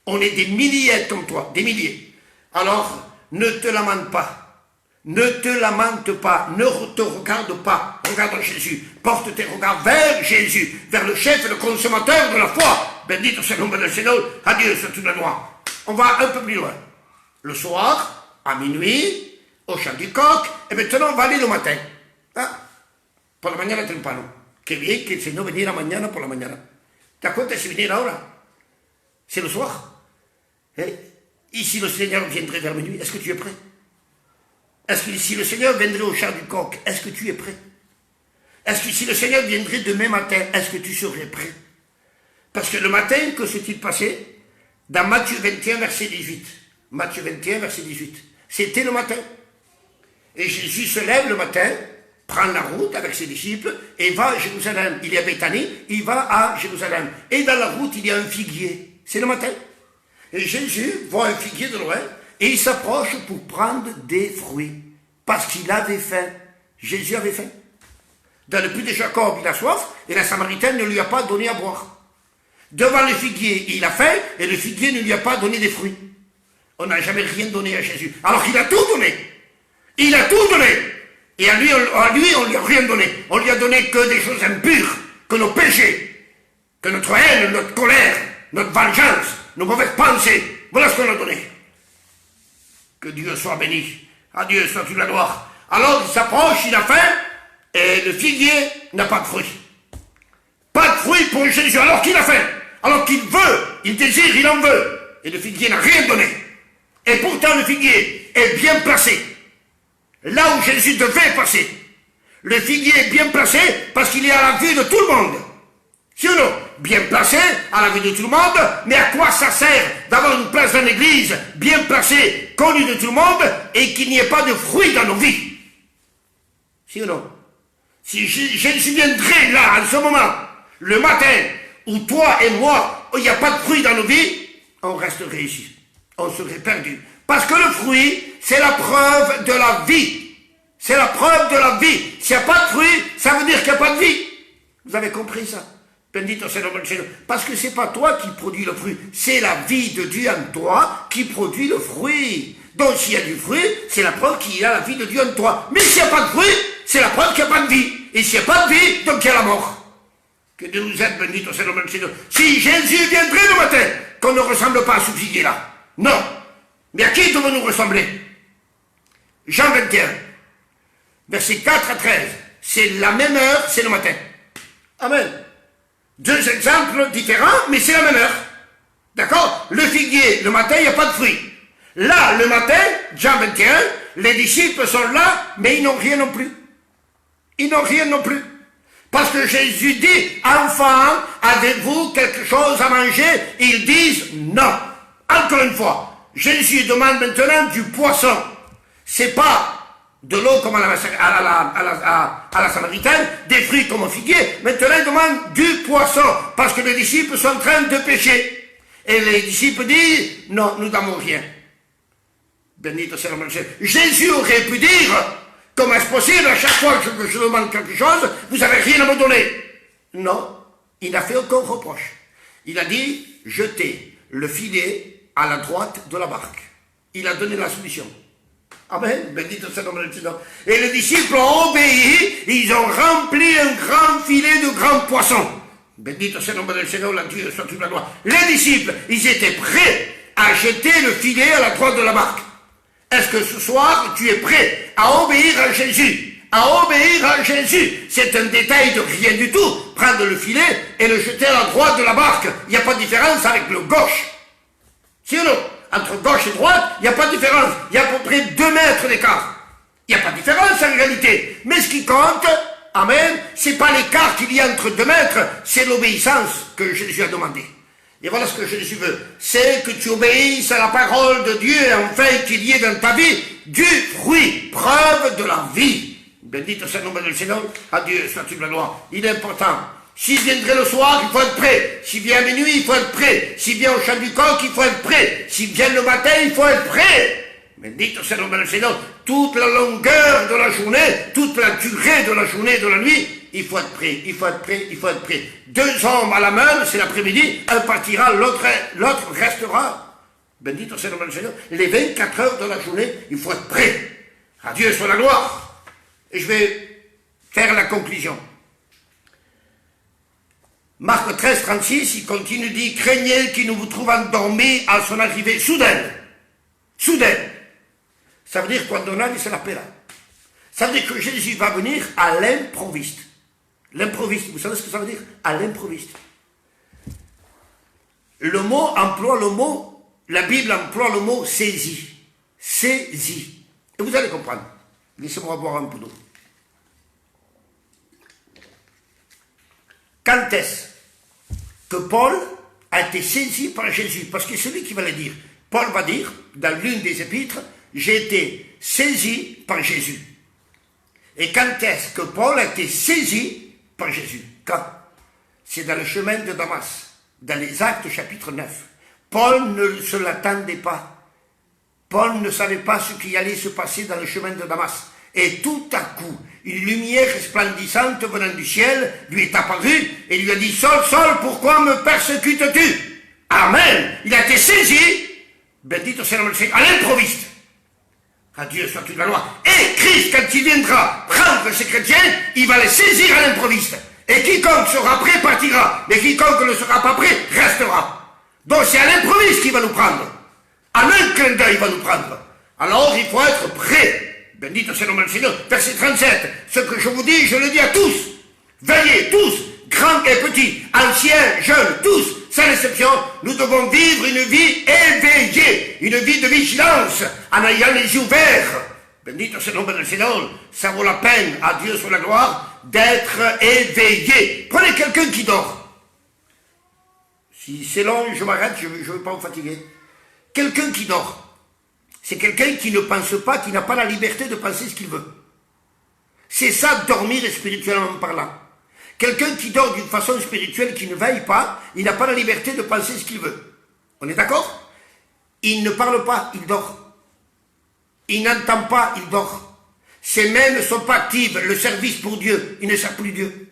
Speaker 1: On est des milliers comme toi, des milliers. Alors, ne te lamente pas. Ne te lamente pas. Ne te regarde pas. Regarde Jésus. Porte tes regards vers Jésus, vers le chef et le consommateur de la foi. Bendito soit le nom du Seigneur. Adieu sur toute la gloire. On va un peu plus loin. Le soir, à minuit, au chant du coq, et maintenant on va aller le matin. Ah, por la mañana temprano. Que bien que el Señor venir mañana por la mañana. ¿Te acuerdas si venir ahora? C'est le soir. Et si le Seigneur viendrait vers minuit, est-ce que tu es prêt? Est-ce que si le Seigneur viendrait au chant du coq, est-ce que tu es prêt? Est-ce que si le Seigneur viendrait demain matin, est-ce que tu serais prêt? Parce que le matin, que s'est-il passé? Dans Matthieu 21, verset 18. Matthieu 21, verset 18. C'était le matin. Et Jésus se lève le matin, prend la route avec ses disciples et va à Jérusalem. Il est à Béthanie, il va à Jérusalem. Et dans la route, il y a un figuier. C'est le matin. Et Jésus voit un figuier de loin et il s'approche pour prendre des fruits. Parce qu'il avait faim. Jésus avait faim. Dans le puits de Jacob, il a soif et la Samaritaine ne lui a pas donné à boire. Devant le figuier, il a faim et le figuier ne lui a pas donné des fruits. On n'a jamais rien donné à Jésus. Alors qu'il a tout donné. Il a tout donné. Et à lui, on ne lui a rien donné. On lui a donné que des choses impures, que nos péchés, que notre haine, notre colère, notre vengeance, nos mauvaises pensées. Voilà ce qu'on a donné. Que Dieu soit béni. À Dieu soit toute la gloire. Alors il s'approche, il a faim et le figuier n'a pas de fruits. Pas de fruits pour Jésus, alors qu'il a faim, alors qu'il veut, il désire, il en veut. Et le figuier n'a rien donné. Et pourtant le figuier est bien placé. Là où Jésus devait passer. Le figuier est bien placé parce qu'il est à la vue de tout le monde. Si ou non? Bien placé, à la vue de tout le monde, mais à quoi ça sert d'avoir une place dans l'église, bien placée, connue de tout le monde, et qu'il n'y ait pas de fruits dans nos vies? Si ou non? Si Jésus viendrait là, en ce moment, le matin, où toi et moi, il n'y a pas de fruits dans nos vies, on resterait ici. On serait perdu. Parce que le fruit, c'est la preuve de la vie. C'est la preuve de la vie. S'il n'y a pas de fruit, ça veut dire qu'il n'y a pas de vie. Vous avez compris ça? Bendito sea el nombre del Señor. Parce que c'est pas toi qui produis le fruit, c'est la vie de Dieu en toi qui produit le fruit. Donc s'il y a du fruit, c'est la preuve qu'il y a la vie de Dieu en toi. Mais s'il n'y a pas de fruit, c'est la preuve qu'il n'y a pas de vie. Et s'il n'y a pas de vie, donc il y a la mort. Que Dieu nous aide, bendito sea el nombre del Señor. Si Jésus viendrait le matin, qu'on ne ressemble pas à ce figuier-là. Non. Mais à qui devons-nous ressembler? Jean 21, versets 4 à 13. C'est la même heure, c'est le matin. Amen. Deux exemples différents, mais c'est la même heure. D'accord? Le figuier, le matin, il n'y a pas de fruits. Là, le matin, Jean 21, les disciples sont là, mais ils n'ont rien non plus. Ils n'ont rien non plus. Parce que Jésus dit, enfants, avez-vous quelque chose à manger? Ils disent non. Encore une fois, Jésus demande maintenant du poisson. C'est pas de l'eau comme à la Samaritaine, des fruits comme au figuier. Maintenant, il demande du poisson, parce que les disciples sont en train de pécher. Et les disciples disent, non, nous n'avons rien. Bendito sea el nombre del Señor. Jésus aurait pu dire, comment est-ce possible, à chaque fois que je demande quelque chose, vous n'avez rien à me donner? Non, il n'a fait aucun reproche. Il a dit, jetez le filet à la droite de la barque. Il a donné la solution. Amen. Bendito soit le nom du Seigneur. Et les disciples ont obéi, ils ont rempli un grand filet de grands poissons. Bendito soit le nom du Seigneur, la Dieu soit toute la gloire. Les disciples, ils étaient prêts à jeter le filet à la droite de la barque. Est-ce que ce soir, tu es prêt à obéir à Jésus? À obéir à Jésus. C'est un détail de rien du tout. Prendre le filet et le jeter à la droite de la barque. Il n'y a pas de différence avec le gauche. Si ou non? Entre gauche et droite, il n'y a pas de différence. Il y a à peu près 2 mètres d'écart. Il n'y a pas de différence en réalité. Mais ce qui compte, amen, c'est pas l'écart qu'il y a entre 2 mètres, c'est l'obéissance que Jésus a demandé. Et voilà ce que Jésus veut. C'est que tu obéisses à la parole de Dieu, afin qu'il y ait dans ta vie du fruit, preuve de la vie. Bendito soit le nom du Seigneur, à Dieu soit-il la gloire. Il est important. S'il viendrait le soir, il faut être prêt. S'il vient à minuit, il faut être prêt. S'il vient au chant du coq, il faut être prêt. S'il vient le matin, il faut être prêt. Bendito soit le nom du Seigneur. Toute la longueur de la journée, toute la durée de la journée et de la nuit, il faut être prêt, il faut être prêt, il faut être prêt. 2 hommes à la main, c'est l'après-midi, un partira, l'autre restera. Bendito soit le nom du Seigneur. Les 24 heures de la journée, il faut être prêt. À Dieu soit la gloire. Et je vais faire la conclusion. Marc 13, 36, il continue, dit, craignez qu'il ne vous trouve endormi à son arrivée soudaine. Soudaine. Ça veut dire quand on a, c'est la paix là. Ça veut dire que Jésus va venir à l'improviste. L'improviste, vous savez ce que ça veut dire? À l'improviste. Le mot emploie le mot, la Bible emploie le mot saisi. Saisi. Et vous allez comprendre. Laissez-moi boire un peu d'eau. Quand est-ce que Paul a été saisi par Jésus? Parce que c'est lui qui va le dire. Paul va dire, dans l'une des épîtres, j'ai été saisi par Jésus. Et quand est-ce que Paul a été saisi par Jésus? Quand? C'est dans le chemin de Damas, dans les Actes chapitre 9. Paul ne se l'attendait pas. Paul ne savait pas ce qui allait se passer dans le chemin de Damas. Et tout à coup, une lumière resplendissante venant du ciel lui est apparue et lui a dit, Saul, Saul, pourquoi me persécutes-tu? Amen. Il a été saisi, bendito soit le nom du Seigneur, à l'improviste. À Dieu soit toute la loi. Et Christ, quand il viendra prendre ses chrétiens, il va les saisir à l'improviste. Et quiconque sera prêt partira, mais quiconque ne sera pas prêt restera. Donc c'est à l'improviste qu'il va nous prendre. En un clin d'œil, il va nous prendre. Alors il faut être prêt. Bendito soit le nom du Seigneur. Verset 37. Ce que je vous dis, je le dis à tous. Veillez tous, grands et petits, anciens, jeunes, tous, sans exception. Nous devons vivre une vie éveillée, une vie de vigilance, en ayant les yeux ouverts. Bendito soit le nom du Seigneur. Ça vaut la peine, à Dieu soit la gloire, d'être éveillé. Prenez quelqu'un qui dort. Si c'est long, je m'arrête, je ne veux pas vous fatiguer. Quelqu'un qui dort. C'est quelqu'un qui ne pense pas, qui n'a pas la liberté de penser ce qu'il veut. C'est ça, dormir spirituellement parlant. Quelqu'un qui dort d'une façon spirituelle, qui ne veille pas, il n'a pas la liberté de penser ce qu'il veut. On est d'accord? Il ne parle pas, il dort. Il n'entend pas, il dort. Ses mains ne sont pas actives, le service pour Dieu, il ne sert plus Dieu.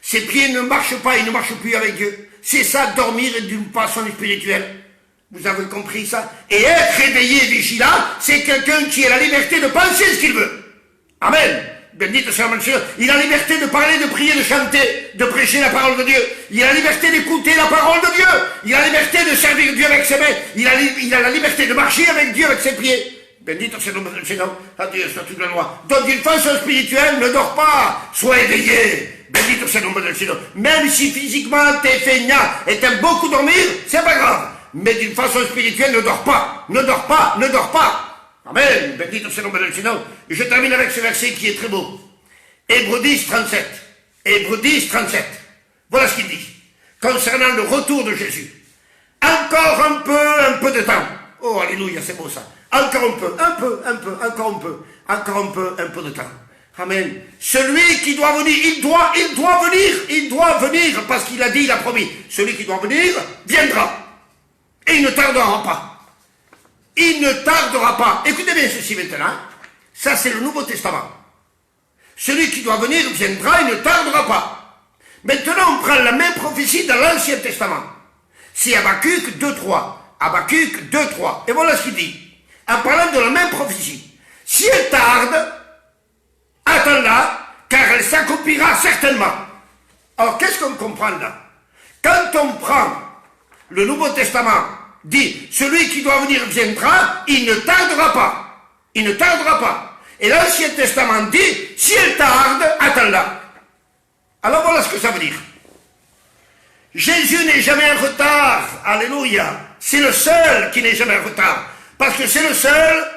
Speaker 1: Ses pieds ne marchent pas, il ne marche plus avec Dieu. C'est ça, dormir d'une façon spirituelle. Vous avez compris ça? Et être réveillé, vigilant, c'est quelqu'un qui a la liberté de penser ce qu'il veut. Amen. Bendito soit le nom du Seigneur. Il a la liberté de parler, de prier, de chanter, de prêcher la parole de Dieu. Il a la liberté d'écouter la parole de Dieu. Il a la liberté de servir Dieu avec ses mains. Il a la liberté de marcher avec Dieu avec ses pieds. Bendito soit le nom du Seigneur. À Dieu soit toute la loi. Donc d'une façon spirituelle, ne dors pas. Sois éveillé. Bendito soit le nom du Seigneur. Même si physiquement t'es feignant et t'aimes beaucoup dormir, c'est pas grave. Mais d'une façon spirituelle, ne dors pas. Ne dors pas, ne dors pas. Amen. Bendito soit le nom du Seigneur. Et je termine avec ce verset qui est très beau. Hébreux 10, 37. Hébreux 10, 37. Voilà ce qu'il dit. Concernant le retour de Jésus. Encore un peu de temps. Oh, alléluia, c'est beau ça. Encore encore un peu de temps. Amen. Celui qui doit venir, il doit venir, parce qu'il a dit, il a promis. Celui qui doit venir, viendra. Et il ne tardera pas. Il ne tardera pas. Écoutez bien ceci maintenant. Ça, c'est le Nouveau Testament. Celui qui doit venir viendra, il ne tardera pas. Maintenant, on prend la même prophétie dans l'Ancien Testament. C'est Habakkuk 2.3. Habakkuk 2.3. Et voilà ce qu'il dit. En parlant de la même prophétie. Si elle tarde, attends-la, car elle s'accomplira certainement. Alors, qu'est-ce qu'on comprend là? Quand on prend le Nouveau Testament, dit, celui qui doit venir viendra, il ne tardera pas. Il ne tardera pas. Et l'Ancien Testament dit, si elle tarde, attends-la. Alors voilà ce que ça veut dire. Jésus n'est jamais en retard. Alléluia. C'est le seul qui n'est jamais en retard. Parce que c'est le seul,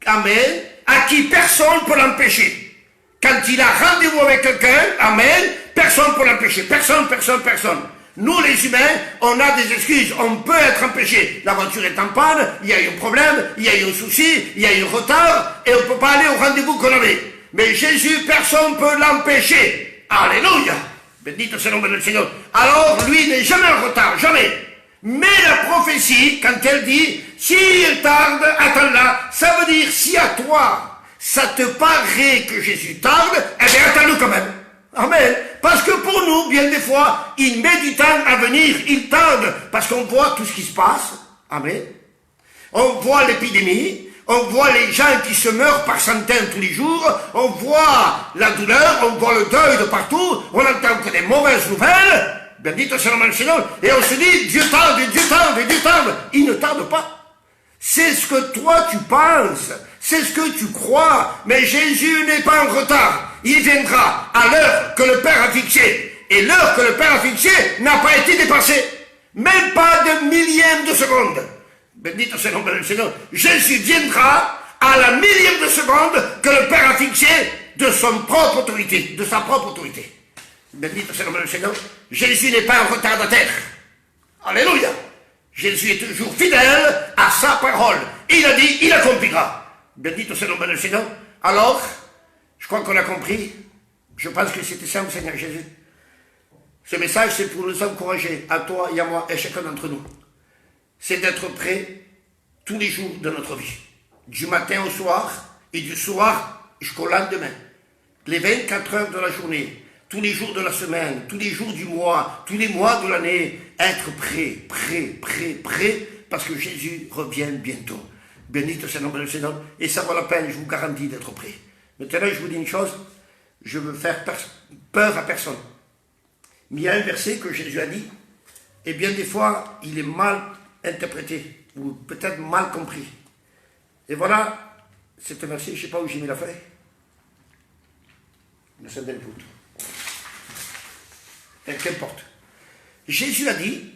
Speaker 1: amen, à qui personne ne peut l'empêcher. Quand il a rendez-vous avec quelqu'un, amen, personne ne peut l'empêcher. Personne, personne, personne. Nous, les humains, on a des excuses. On peut être empêché. La voiture est en panne, il y a eu un problème, il y a eu un souci, il y a eu un retard, et on ne peut pas aller au rendez-vous qu'on avait. Mais Jésus, personne ne peut l'empêcher. Alléluia. Bendito soit le nom du Seigneur. Alors, lui n'est jamais en retard, jamais. Mais la prophétie, quand elle dit, si elle tarde, attends-la, ça veut dire, si à toi, ça te paraît que Jésus tarde, eh bien, attends-le quand même. Amen. Parce que pour nous, bien des fois, il met du temps à venir, il tarde, parce qu'on voit tout ce qui se passe. Amen. On voit l'épidémie, on voit les gens qui se meurent par centaines tous les jours, on voit la douleur, on voit le deuil de partout, on entend que des mauvaises nouvelles. Bendito soit le nom du Seigneur. Et on se dit, Dieu tarde, Dieu tarde, Dieu tarde. Il ne tarde pas. C'est ce que toi tu penses, c'est ce que tu crois, mais Jésus n'est pas en retard. Il viendra à l'heure que le Père a fixée. Et l'heure que le Père a fixée n'a pas été dépassée. Même pas de millième de seconde. Bendito soit le nom du Seigneur. Jésus viendra à la millième de seconde que le Père a fixée de son propre autorité, de sa propre autorité. Bendito soit le nom du Seigneur. Jésus n'est pas en retardataire. Alléluia. Jésus est toujours fidèle à sa parole. Il a dit, il accomplira. Bendito soit le nom du Seigneur. Alors, je crois qu'on a compris. Je pense que c'était ça, le Seigneur Jésus. Ce message, c'est pour nous encourager, à toi et à moi, et chacun d'entre nous. C'est d'être prêt tous les jours de notre vie. Du matin au soir, et du soir jusqu'au lendemain. Les 24 heures de la journée, tous les jours de la semaine, tous les jours du mois, tous les mois de l'année, être prêt, prêt, prêt, prêt, parce que Jésus revient bientôt. Bénito soit le nom du Seigneur, et ça vaut la peine, je vous garantis d'être prêt. Maintenant, je vous dis une chose, je veux faire peur à personne. Mais il y a un verset que Jésus a dit, et bien des fois, il est mal interprété, ou peut-être mal compris. Et voilà, c'est un verset, je ne sais pas où j'ai mis la feuille. Le Saint del Poutre. Qu'importe. Jésus a dit,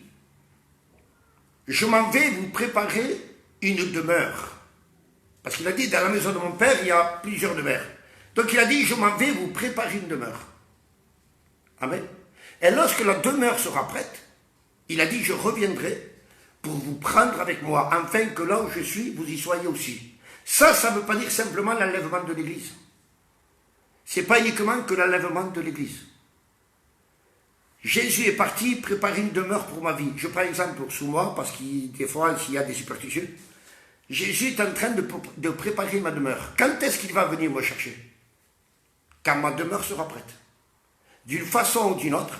Speaker 1: je m'en vais vous préparer une demeure. Parce qu'il a dit, dans la maison de mon Père, il y a plusieurs demeures. Donc il a dit, je m'en vais vous préparer une demeure. Amen. Et lorsque la demeure sera prête, il a dit, je reviendrai pour vous prendre avec moi, afin que là où je suis, vous y soyez aussi. Ça ne veut pas dire simplement l'enlèvement de l'Église. Ce n'est pas uniquement que l'enlèvement de l'Église. Jésus est parti préparer une demeure pour ma vie. Je prends exemple sous moi, parce que des fois, s'il y a des superstitieux, Jésus est en train de préparer ma demeure. Quand est-ce qu'il va venir me chercher? Quand ma demeure sera prête. D'une façon ou d'une autre,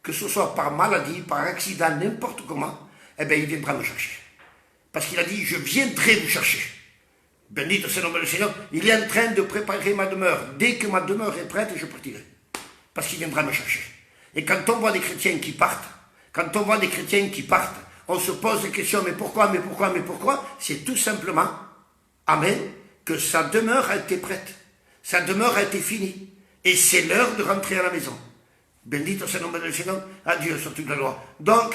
Speaker 1: que ce soit par maladie, par accident, n'importe comment, eh bien, il viendra me chercher. Parce qu'il a dit, je viendrai vous chercher. Bendito soit le nom du Seigneur. Il est en train de préparer ma demeure. Dès que ma demeure est prête, je partirai. Parce qu'il viendra me chercher. Et quand on voit des chrétiens qui partent, on se pose des questions, mais pourquoi? C'est tout simplement, amen, que sa demeure a été prête. Sa demeure a été finie. Et c'est l'heure de rentrer à la maison. Bendito soit le nom du Seigneur. Adieu sur toute la loi. Donc,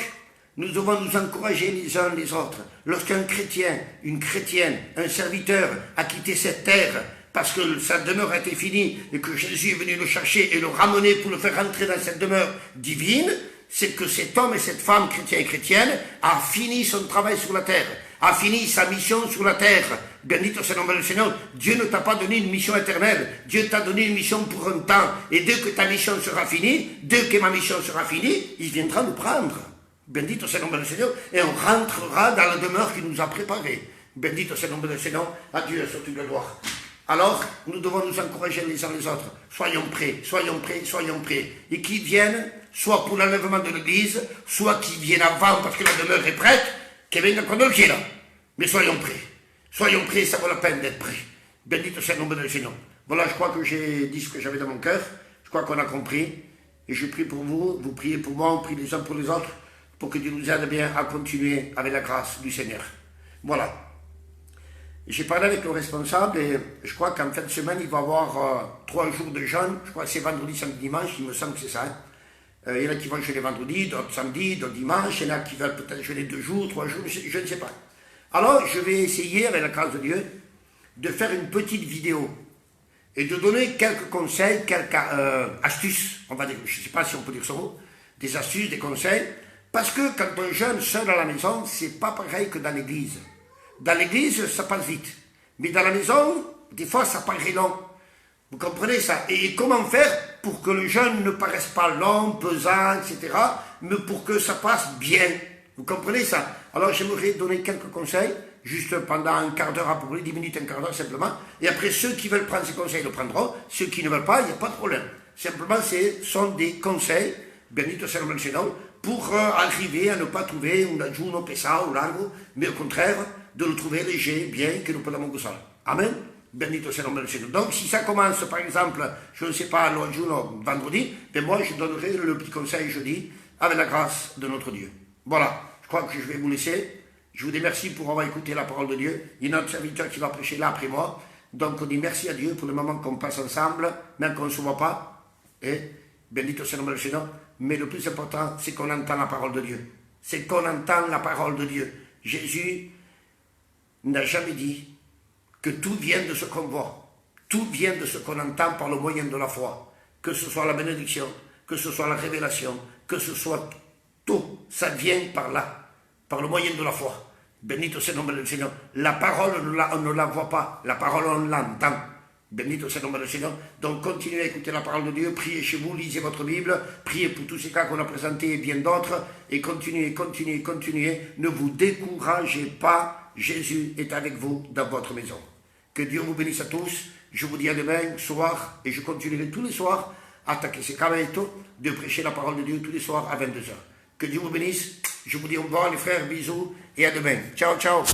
Speaker 1: nous devons nous encourager les uns les autres. Lorsqu'un chrétien, une chrétienne, un serviteur a quitté cette terre parce que sa demeure a été finie et que Jésus est venu le chercher et le ramener pour le faire rentrer dans cette demeure divine, c'est que cet homme et cette femme, chrétien et chrétienne, a fini son travail sur la terre, a fini sa mission sur la terre. Bendito soit le nom du Seigneur. Dieu ne t'a pas donné une mission éternelle. Dieu t'a donné une mission pour un temps. Et dès que ta mission sera finie, dès que ma mission sera finie, il viendra nous prendre. Bendito soit le nom du Seigneur. Et on rentrera dans la demeure qu'il nous a préparée. Bendito soit le nom du Seigneur. Adieu sur toute la gloire. Alors, nous devons nous encourager les uns les autres. Soyons prêts, soyons prêts, soyons prêts. Et qu'ils viennent, soit pour l'enlèvement de l'Église, soit qu'ils viennent avant parce que la demeure est prête, qu'ils viennent quand on le là. Mais soyons prêts. Soyons prêts, ça vaut la peine d'être prêts. Bendito soit le nom du Seigneur. Voilà, je crois que j'ai dit ce que j'avais dans mon cœur. Je crois qu'on a compris. Et je prie pour vous, vous priez pour moi, on prie les uns pour les autres, pour que Dieu nous aide bien à continuer avec la grâce du Seigneur. Voilà. J'ai parlé avec le responsable et je crois qu'en fin de semaine, il va y avoir 3 jours de jeûne. Je crois que c'est vendredi, samedi, dimanche, il me semble que c'est ça. Il y en a qui vont jeûner vendredi, d'autres samedi, d'autres dimanche. Il y en a qui veulent peut-être jeûner 2 jours, 3 jours, je ne sais pas. Alors, je vais essayer, avec la grâce de Dieu, de faire une petite vidéo et de donner quelques conseils, quelques astuces, on va dire, je ne sais pas si on peut dire ça, des astuces, des conseils, parce que quand on jeûne seul à la maison, c'est pas pareil que dans l'église. Dans l'église, ça passe vite, mais dans la maison, des fois, ça paraît long. Vous comprenez ça? Et comment faire pour que le jeûne ne paraisse pas long, pesant, etc., mais pour que ça passe bien? Vous comprenez ça? Alors j'aimerais donner quelques conseils, juste pendant un quart d'heure à peu près, 10 minutes, un quart d'heure simplement, et après ceux qui veulent prendre ces conseils le prendront, ceux qui ne veulent pas, il n'y a pas de problème. Simplement, ce sont des conseils, benito sia il nome del Signore, pour arriver à ne pas trouver un ayuno pesado ou largo, mais au contraire, de le trouver léger, bien, que nous podamos gozar. Amen. Benito sia il nome del Signore. Donc, si ça commence, par exemple, je ne sais pas, l'ayuno vendredi, ben moi, je donnerai le petit conseil jeudi, avec la grâce de notre Dieu. Voilà, je crois que je vais vous laisser. Je vous dis merci pour avoir écouté la parole de Dieu. Il y a notre serviteur qui va prêcher là après moi. Donc, on dit merci à Dieu pour le moment qu'on passe ensemble, même qu'on ne se voit pas. Et, benito sia il nome del Signore. Mais le plus important, c'est qu'on entend la parole de Dieu. C'est qu'on entend la parole de Dieu. Jésus n'a jamais dit que tout vient de ce qu'on voit. Tout vient de ce qu'on entend par le moyen de la foi. Que ce soit la bénédiction, que ce soit la révélation, que ce soit tout, ça vient par là, par le moyen de la foi. Benito sia il nome del Signore. La parole, on ne la voit pas, la parole, on l'entend. Benito sia il nome del Signore. Donc, continuez à écouter la parole de Dieu, priez chez vous, lisez votre Bible, priez pour tous ces cas qu'on a présentés et bien d'autres, et continuez, continuez, continuez. Ne vous découragez pas, Jésus est avec vous dans votre maison. Que Dieu vous bénisse à tous. Je vous dis à demain soir, et je continuerai tous les soirs, hasta que se acabe esto, de prêcher la parole de Dieu tous les soirs à 22h. Que Dieu vous bénisse. Je vous dis au revoir les frères, bisous et à demain. Ciao, ciao.